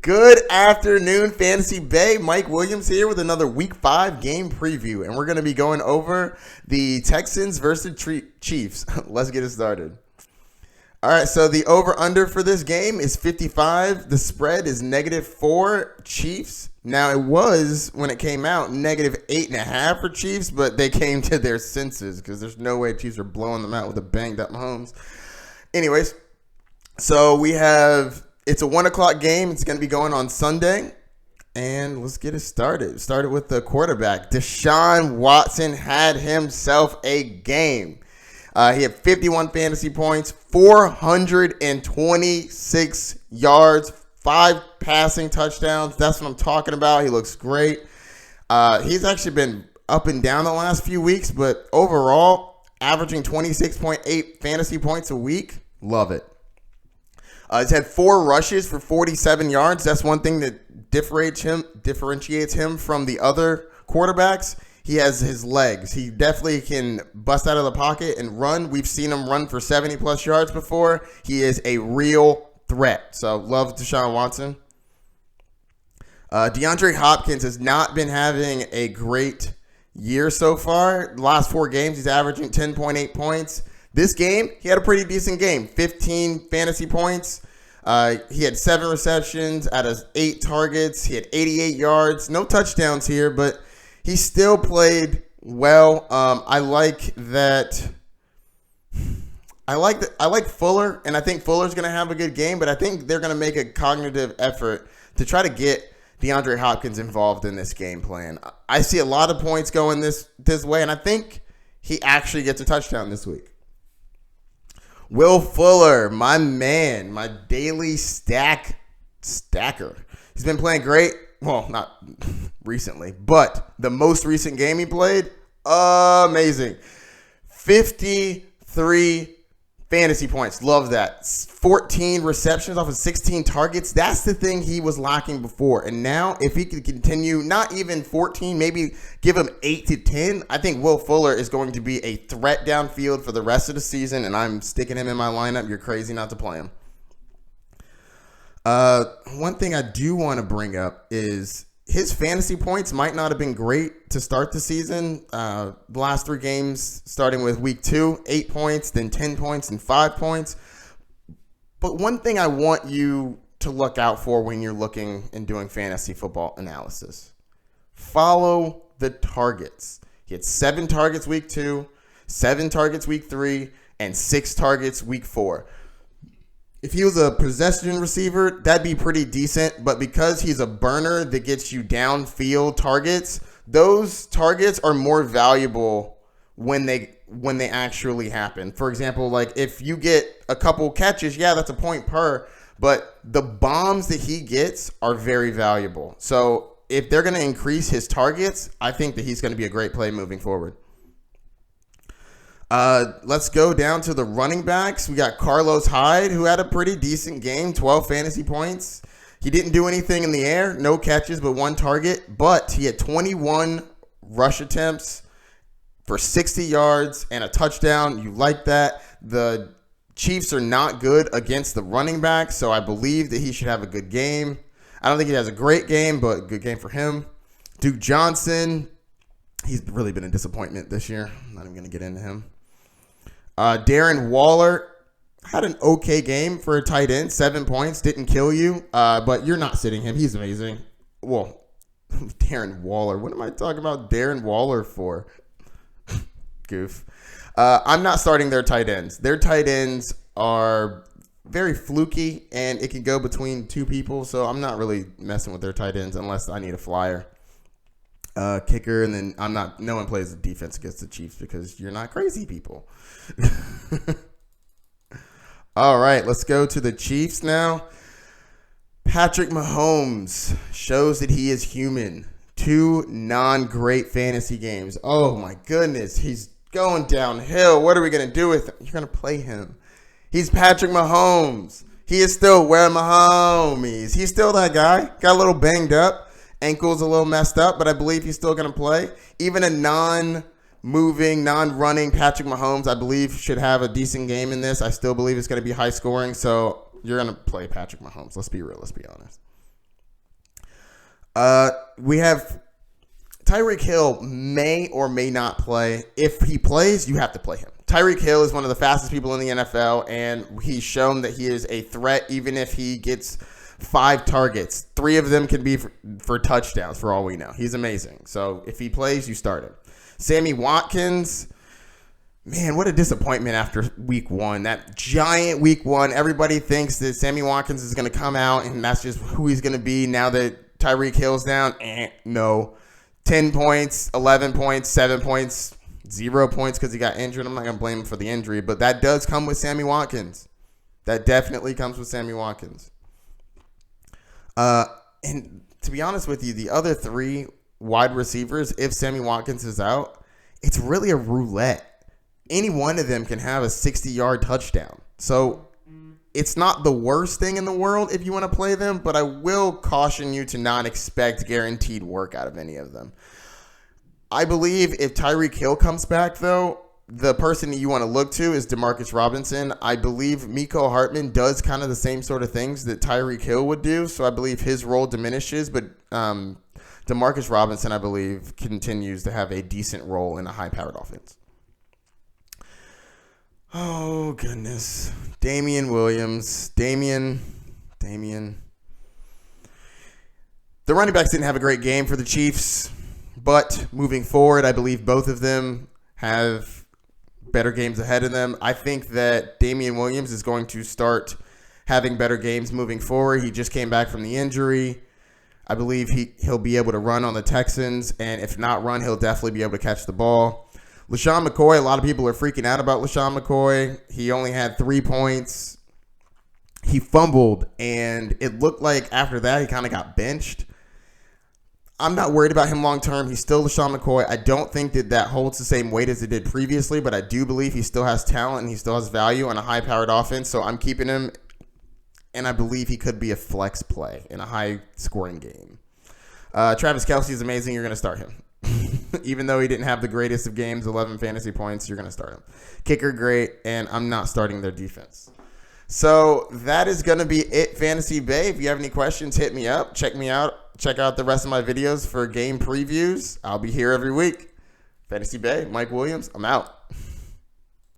Good afternoon, Fantasy Bay. Mike Williams here with another Week 5 game preview, and we're going to be going over the Texans versus Chiefs. Let's get it started. All right, so the over-under for this game is 55. The spread is -4 Chiefs. Now, it was, when it came out, -8.5 for Chiefs, but they came to their senses because there's no way Chiefs are blowing them out with a banged-up Mahomes. Anyways, so we have... It's a 1 o'clock game. It's going to be going on Sunday. And let's get it started. Started with the quarterback. Deshaun Watson had himself a game. He had 51 fantasy points, 426 yards, 5 passing touchdowns. That's what I'm talking about. He looks great. He's actually been up and down the last few weeks, but overall, averaging 26.8 fantasy points a week. Love it. He's had 4 rushes for 47 yards. That's one thing that differentiates him from the other quarterbacks. He has his legs. He definitely can bust out of the pocket and run. We've seen him run for 70-plus yards before. He is a real threat. So, love Deshaun Watson. DeAndre Hopkins has not been having a great year so far. The last 4 games, he's averaging 10.8 points. This game, he had a pretty decent game. 15 fantasy points. He had 7 receptions out of 8 targets. He had 88 yards. No touchdowns here, but he still played well. I like that. I like Fuller, and I think Fuller's going to have a good game, but I think they're going to make a cognitive effort to try to get DeAndre Hopkins involved in this game plan. I see a lot of points going this way, and I think he actually gets a touchdown this week. Will Fuller, my man, my daily stacker. He's been playing great. Well, not recently, but the most recent game he played, amazing. 53 fantasy points. Love that. 14 receptions off of 16 targets. That's the thing he was lacking before. And now, if he could continue, not even 14, maybe give him 8 to 10, I think Will Fuller is going to be a threat downfield for the rest of the season, and I'm sticking him in my lineup. You're crazy not to play him. One thing I do want to bring up is his fantasy points might not have been great to start the season. The last 3 games, starting with week 2, 8 points, then 10 points, and 5 points. But one thing I want you to look out for when you're looking and doing fantasy football analysis, follow the targets. He had 7 targets week 2, 7 targets week 3, and 6 targets week 4. If he was a possession receiver, that'd be pretty decent. But because he's a burner that gets you downfield targets, those targets are more valuable when they actually happen. For example, like if you get a couple catches, yeah, that's a point per. But the bombs that he gets are very valuable. So if they're going to increase his targets, I think that he's going to be a great play moving forward. Let's go down to the running backs. We got Carlos Hyde, who had a pretty decent game, 12 fantasy points. He didn't do anything in the air, no catches, but 1 target. But he had 21 rush attempts for 60 yards and a touchdown. You like that. The Chiefs are not good against the running backs, so I believe that he should have a good game. I don't think he has a great game, but good game for him. Duke Johnson, he's really been a disappointment this year. I'm not even going to get into him. Darren Waller had an okay game for a tight end. 7 points, didn't kill you, but you're not sitting him. He's amazing. Well, Darren Waller. What am I talking about Darren Waller for? Goof. I'm not starting their tight ends. Their tight ends are very fluky, and it can go between 2 people, so I'm not really messing with their tight ends unless I need a flyer. Kicker, and then no one plays the defense against the Chiefs because you're not crazy people. All right, let's go to the Chiefs now. Patrick Mahomes shows that he is human. 2 non-great fantasy games. Oh my goodness, he's going downhill. What are we going to do with him? You're going to play him. He's Patrick Mahomes. He is still where my homies. He's still that guy. Got a little banged up. Ankle's a little messed up, but I believe he's still going to play. Even a non-moving, non-running Patrick Mahomes, I believe, should have a decent game in this. I still believe it's going to be high scoring, so you're going to play Patrick Mahomes. Let's be real. Let's be honest. We have Tyreek Hill may or may not play. If he plays, you have to play him. Tyreek Hill is one of the fastest people in the NFL, and he's shown that he is a threat even if he gets 5 targets. 3 of them can be for touchdowns for all we know. He's amazing. So if he plays, you start him. Sammy Watkins, man, what a disappointment after week 1. That giant week 1. Everybody thinks that Sammy Watkins is going to come out, and that's just who he's going to be now that Tyreek Hill's down. No. 10 points, 11 points, 7 points, 0 points because he got injured. I'm not going to blame him for the injury, but that does come with Sammy Watkins. That definitely comes with Sammy Watkins. And to be honest with you, the other 3 wide receivers, if Sammy Watkins is out, it's really a roulette. Any one of them can have a 60-yard touchdown. So it's not the worst thing in the world if you want to play them, but I will caution you to not expect guaranteed work out of any of them. I believe if Tyreek Hill comes back, though, the person that you want to look to is Demarcus Robinson. I believe Mecole Hardman does kind of the same sort of things that Tyreek Hill would do, so I believe his role diminishes, but Demarcus Robinson, I believe, continues to have a decent role in a high-powered offense. Oh, goodness. Damian Williams. Damian. The running backs didn't have a great game for the Chiefs, but moving forward, I believe both of them have better games ahead of them. I think that Damian Williams is going to start having better games moving forward. He just came back from the injury. I believe he'll be able to run on the Texans, and if not run, he'll definitely be able to catch the ball. LaShawn McCoy, a lot of people are freaking out about LaShawn McCoy. He only had 3 points. He fumbled, and it looked like after that he kind of got benched. I'm not worried about him long term. He's still LaShawn McCoy. I don't think that holds the same weight as it did previously, but I do believe he still has talent and he still has value on a high-powered offense, so I'm keeping him, and I believe he could be a flex play in a high-scoring game. Travis Kelce is amazing. You're going to start him. Even though he didn't have the greatest of games, 11 fantasy points, you're going to start him. Kicker, great, and I'm not starting their defense. So that is going to be it, Fantasy Bay. If you have any questions, hit me up. Check me out. Check out the rest of my videos for game previews. I'll be here every week. Fantasy Bay, Mike Williams, I'm out.